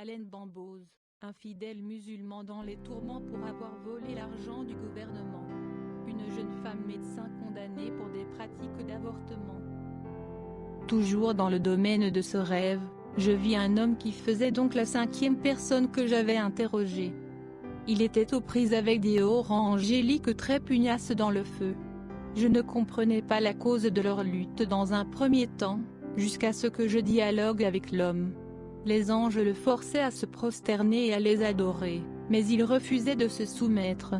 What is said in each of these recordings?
Allen Bamboz, un fidèle musulman dans les tourments pour avoir volé l'argent du gouvernement. Une jeune femme médecin condamnée pour des pratiques d'avortement. Toujours dans le domaine de ce rêve, je vis un homme qui faisait donc la 5e personne que j'avais interrogée. Il était aux prises avec des haut-rangs angéliques très pugnaces dans le feu. Je ne comprenais pas la cause de leur lutte dans un premier temps, jusqu'à ce que je dialogue avec l'homme. Les anges le forçaient à se prosterner et à les adorer, mais il refusait de se soumettre.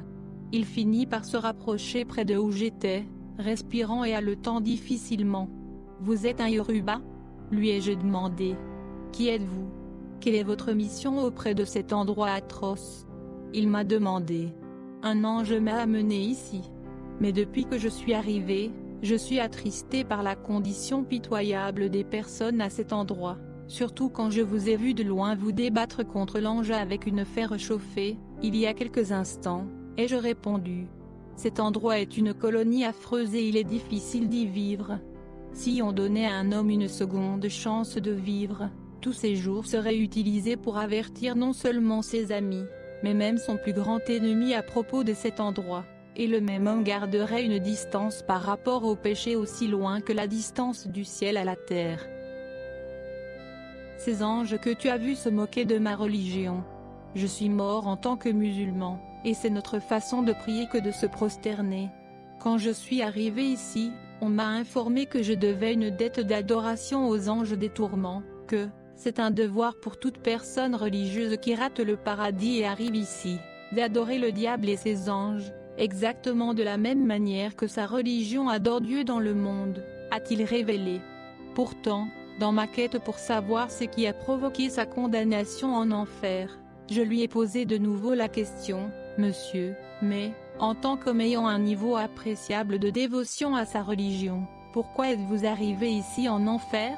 Il finit par se rapprocher près de où j'étais, respirant et haletant difficilement. « Vous êtes un Yoruba ?» lui ai-je demandé. « Qui êtes-vous? Quelle est votre mission auprès de cet endroit atroce ?» Il m'a demandé. « Un ange m'a amené ici. Mais depuis que je suis arrivé, je suis attristé par la condition pitoyable des personnes à cet endroit. Surtout quand je vous ai vu de loin vous débattre contre l'ange avec une fer chauffée, il y a quelques instants, ai-je répondu. Cet endroit est une colonie affreuse et il est difficile d'y vivre. Si on donnait à un homme une seconde chance de vivre, tous ses jours seraient utilisés pour avertir non seulement ses amis, mais même son plus grand ennemi à propos de cet endroit, et le même homme garderait une distance par rapport au péché aussi loin que la distance du ciel à la terre. Ces anges que tu as vus se moquer de ma religion. Je suis mort en tant que musulman, et c'est notre façon de prier que de se prosterner. Quand je suis arrivé ici, on m'a informé que je devais une dette d'adoration aux anges des tourments, que c'est un devoir pour toute personne religieuse qui rate le paradis et arrive ici, d'adorer le diable et ses anges, exactement de la même manière que sa religion adore Dieu dans le monde, a-t-il révélé. Pourtant, dans ma quête pour savoir ce qui a provoqué sa condamnation en enfer, je lui ai posé de nouveau la question, « Monsieur, mais, en tant qu'homme ayant un niveau appréciable de dévotion à sa religion, pourquoi êtes-vous arrivé ici en enfer ?»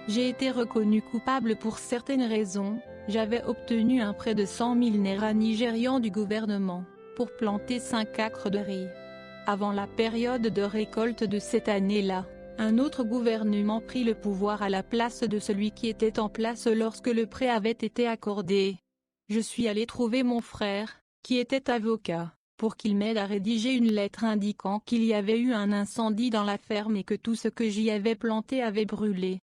J'ai été reconnu coupable pour certaines raisons. J'avais obtenu un prêt de 100 000 naira nigérians du gouvernement, pour planter 5 acres de riz. Avant la période de récolte de cette année-là, un autre gouvernement prit le pouvoir à la place de celui qui était en place lorsque le prêt avait été accordé. Je suis allé trouver mon frère, qui était avocat, pour qu'il m'aide à rédiger une lettre indiquant qu'il y avait eu un incendie dans la ferme et que tout ce que j'y avais planté avait brûlé.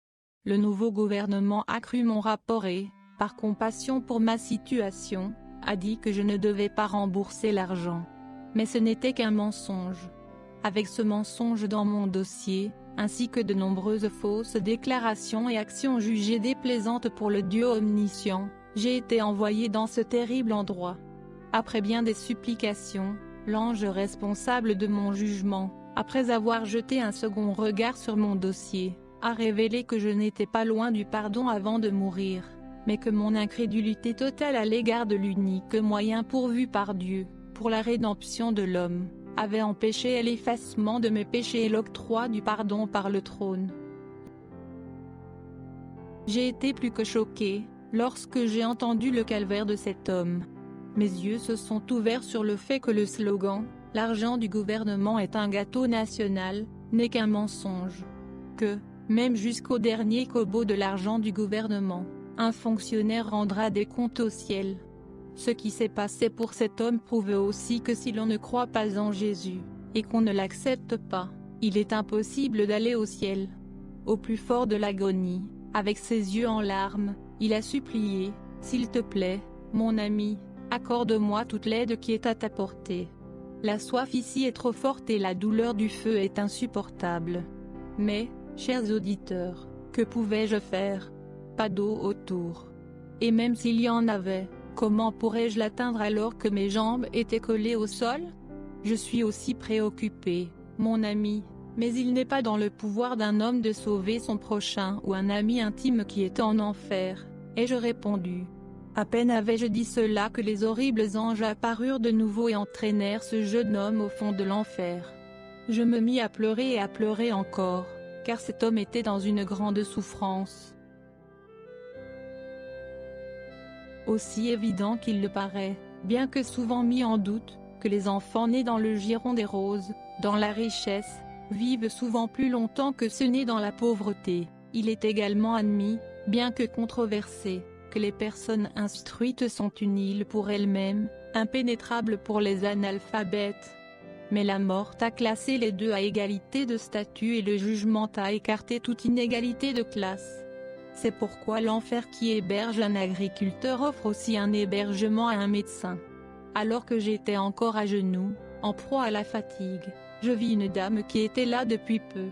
Le nouveau gouvernement a cru mon rapport et, par compassion pour ma situation, a dit que je ne devais pas rembourser l'argent. Mais ce n'était qu'un mensonge. Avec ce mensonge dans mon dossier, ainsi que de nombreuses fausses déclarations et actions jugées déplaisantes pour le Dieu omniscient, j'ai été envoyé dans ce terrible endroit. Après bien des supplications, l'ange responsable de mon jugement, après avoir jeté un second regard sur mon dossier, a révélé que je n'étais pas loin du pardon avant de mourir, mais que mon incrédulité totale à l'égard de l'unique moyen pourvu par Dieu, pour la rédemption de l'homme, avait empêché l'effacement de mes péchés et l'octroi du pardon par le trône. J'ai été plus que choqué, lorsque j'ai entendu le calvaire de cet homme. Mes yeux se sont ouverts sur le fait que le slogan « L'argent du gouvernement est un gâteau national » n'est qu'un mensonge. Que, même jusqu'au dernier kobo de l'argent du gouvernement, un fonctionnaire rendra des comptes au ciel. Ce qui s'est passé pour cet homme prouve aussi que si l'on ne croit pas en Jésus, et qu'on ne l'accepte pas, il est impossible d'aller au ciel. Au plus fort de l'agonie, avec ses yeux en larmes, il a supplié, « S'il te plaît, mon ami, accorde-moi toute l'aide qui est à ta portée. La soif ici est trop forte et la douleur du feu est insupportable. » Mais, chers auditeurs, que pouvais-je faire? Pas d'eau autour. Et même s'il y en avait, comment pourrais-je l'atteindre alors que mes jambes étaient collées au sol? Je suis aussi préoccupé, mon ami, mais il n'est pas dans le pouvoir d'un homme de sauver son prochain ou un ami intime qui est en enfer, ai-je répondu. À peine avais-je dit cela que les horribles anges apparurent de nouveau et entraînèrent ce jeune homme au fond de l'enfer. Je me mis à pleurer et à pleurer encore, car cet homme était dans une grande souffrance. Aussi évident qu'il le paraît, bien que souvent mis en doute, que les enfants nés dans le giron des roses, dans la richesse, vivent souvent plus longtemps que ceux nés dans la pauvreté, il est également admis, bien que controversé, que les personnes instruites sont une île pour elles-mêmes, impénétrable pour les analphabètes. Mais la mort a classé les deux à égalité de statut et le jugement a écarté toute inégalité de classe. C'est pourquoi l'enfer qui héberge un agriculteur offre aussi un hébergement à un médecin. Alors que j'étais encore à genoux, en proie à la fatigue, je vis une dame qui était là depuis peu.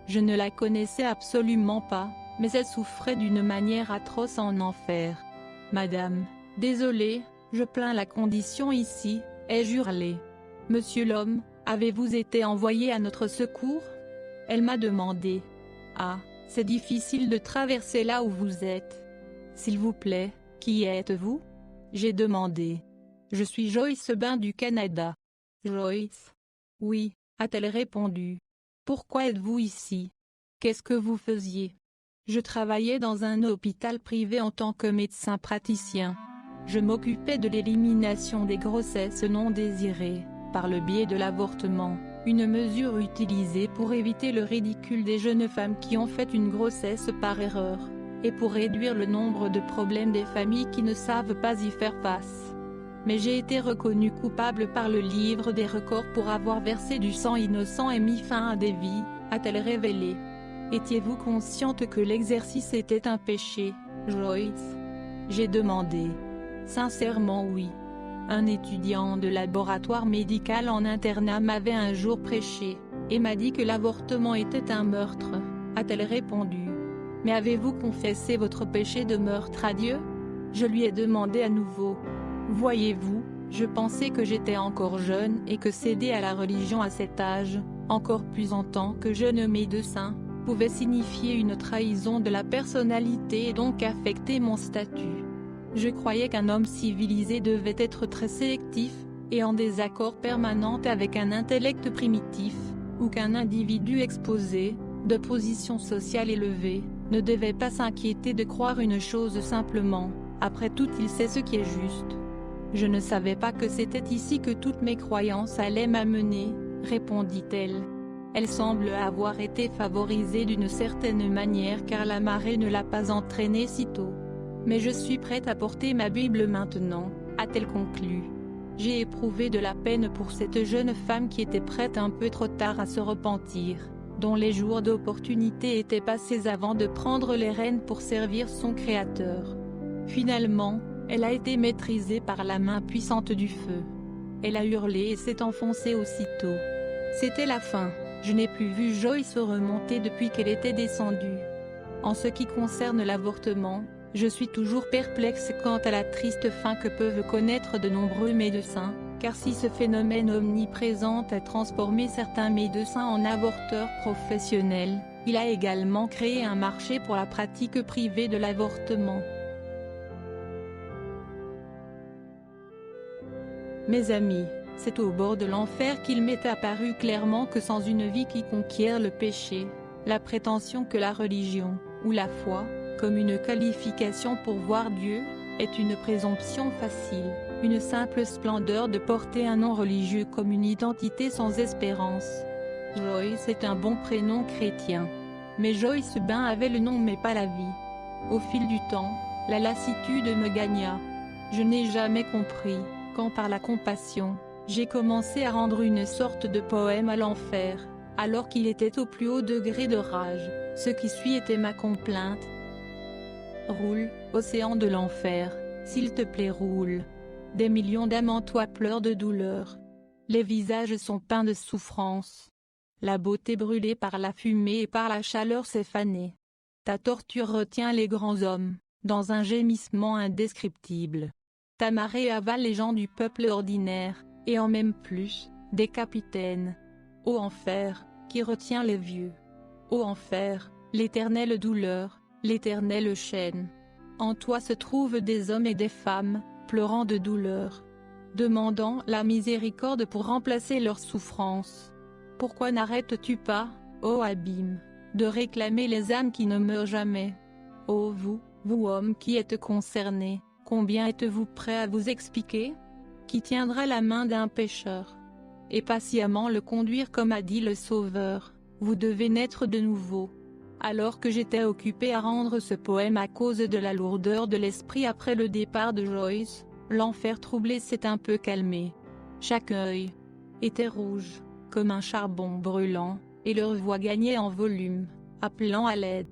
Je ne la connaissais absolument pas, mais elle souffrait d'une manière atroce en enfer. « Madame, désolée, je plains la condition ici, ai-je hurlé. « Monsieur l'homme, avez-vous été envoyé à notre secours ?» Elle m'a demandé. « Ah, c'est difficile de traverser là où vous êtes. S'il vous plaît, qui êtes-vous ?» J'ai demandé. « Je suis Joyce Bain du Canada. »« Joyce ?» ?»« Oui, a-t-elle répondu. »« Pourquoi êtes-vous ici? Qu'est-ce que vous faisiez ?» Je travaillais dans un hôpital privé en tant que médecin praticien. Je m'occupais de l'élimination des grossesses non désirées, par le biais de l'avortement, une mesure utilisée pour éviter le ridicule des jeunes femmes qui ont fait une grossesse par erreur, et pour réduire le nombre de problèmes des familles qui ne savent pas y faire face. Mais j'ai été reconnu coupable par le livre des records pour avoir versé du sang innocent et mis fin à des vies, a-t-elle révélé. Étiez-vous consciente que l'exercice était un péché, Joyce? J'ai demandé. Sincèrement oui. Un étudiant de laboratoire médical en internat m'avait un jour prêché, et m'a dit que l'avortement était un meurtre, a-t-elle répondu. Mais avez-vous confessé votre péché de meurtre à Dieu? Je lui ai demandé à nouveau. Voyez-vous, je pensais que j'étais encore jeune et que céder à la religion à cet âge, encore plus en tant que jeune médecin, pouvait signifier une trahison de la personnalité et donc affecter mon statut. Je croyais qu'un homme civilisé devait être très sélectif, et en désaccord permanent avec un intellect primitif, ou qu'un individu exposé, de position sociale élevée, ne devait pas s'inquiéter de croire une chose simplement, après tout il sait ce qui est juste. Je ne savais pas que c'était ici que toutes mes croyances allaient m'amener, répondit-elle. Elle semble avoir été favorisée d'une certaine manière car la marée ne l'a pas entraînée si tôt. Mais je suis prête à porter ma Bible maintenant, a-t-elle conclu. J'ai éprouvé de la peine pour cette jeune femme qui était prête un peu trop tard à se repentir, dont les jours d'opportunité étaient passés avant de prendre les rênes pour servir son Créateur. Finalement, elle a été maîtrisée par la main puissante du feu. Elle a hurlé et s'est enfoncée aussitôt. C'était la fin. Je n'ai plus vu Joyce remonter depuis qu'elle était descendue. En ce qui concerne l'avortement, je suis toujours perplexe quant à la triste fin que peuvent connaître de nombreux médecins, car si ce phénomène omniprésent a transformé certains médecins en avorteurs professionnels, il a également créé un marché pour la pratique privée de l'avortement. Mes amis, c'est au bord de l'enfer qu'il m'est apparu clairement que sans une vie qui conquiert le péché, la prétention que la religion, ou la foi, comme une qualification pour voir Dieu, est une présomption facile, une simple splendeur de porter un nom religieux comme une identité sans espérance. Joyce est un bon prénom chrétien. Mais Joyce Bain avait le nom mais pas la vie. Au fil du temps, la lassitude me gagna. Je n'ai jamais compris, quand par la compassion, j'ai commencé à rendre une sorte de poème à l'enfer, alors qu'il était au plus haut degré de rage, ce qui suit était ma complainte. Roule, océan de l'enfer, s'il te plaît roule. Des millions d'âmes en toi pleurent de douleur. Les visages sont peints de souffrance. La beauté brûlée par la fumée et par la chaleur s'est fanée. Ta torture retient les grands hommes, dans un gémissement indescriptible. Ta marée avale les gens du peuple ordinaire, et en même plus, des capitaines. Ô enfer, qui retient les vieux. Ô enfer, l'éternelle douleur, l'éternelle chaîne. En toi se trouvent des hommes et des femmes, pleurant de douleur, demandant la miséricorde pour remplacer leurs souffrances. Pourquoi n'arrêtes-tu pas, ô abîme, de réclamer les âmes qui ne meurent jamais? Ô vous hommes qui êtes concernés, combien êtes-vous prêts à vous expliquer? Qui tiendra la main d'un pécheur et patiemment le conduire comme a dit le Sauveur, vous devez naître de nouveau. Alors que j'étais occupé à rendre ce poème à cause de la lourdeur de l'esprit après le départ de Joyce, l'enfer troublé s'est un peu calmé. Chaque œil était rouge, comme un charbon brûlant, et leur voix gagnait en volume, appelant à l'aide.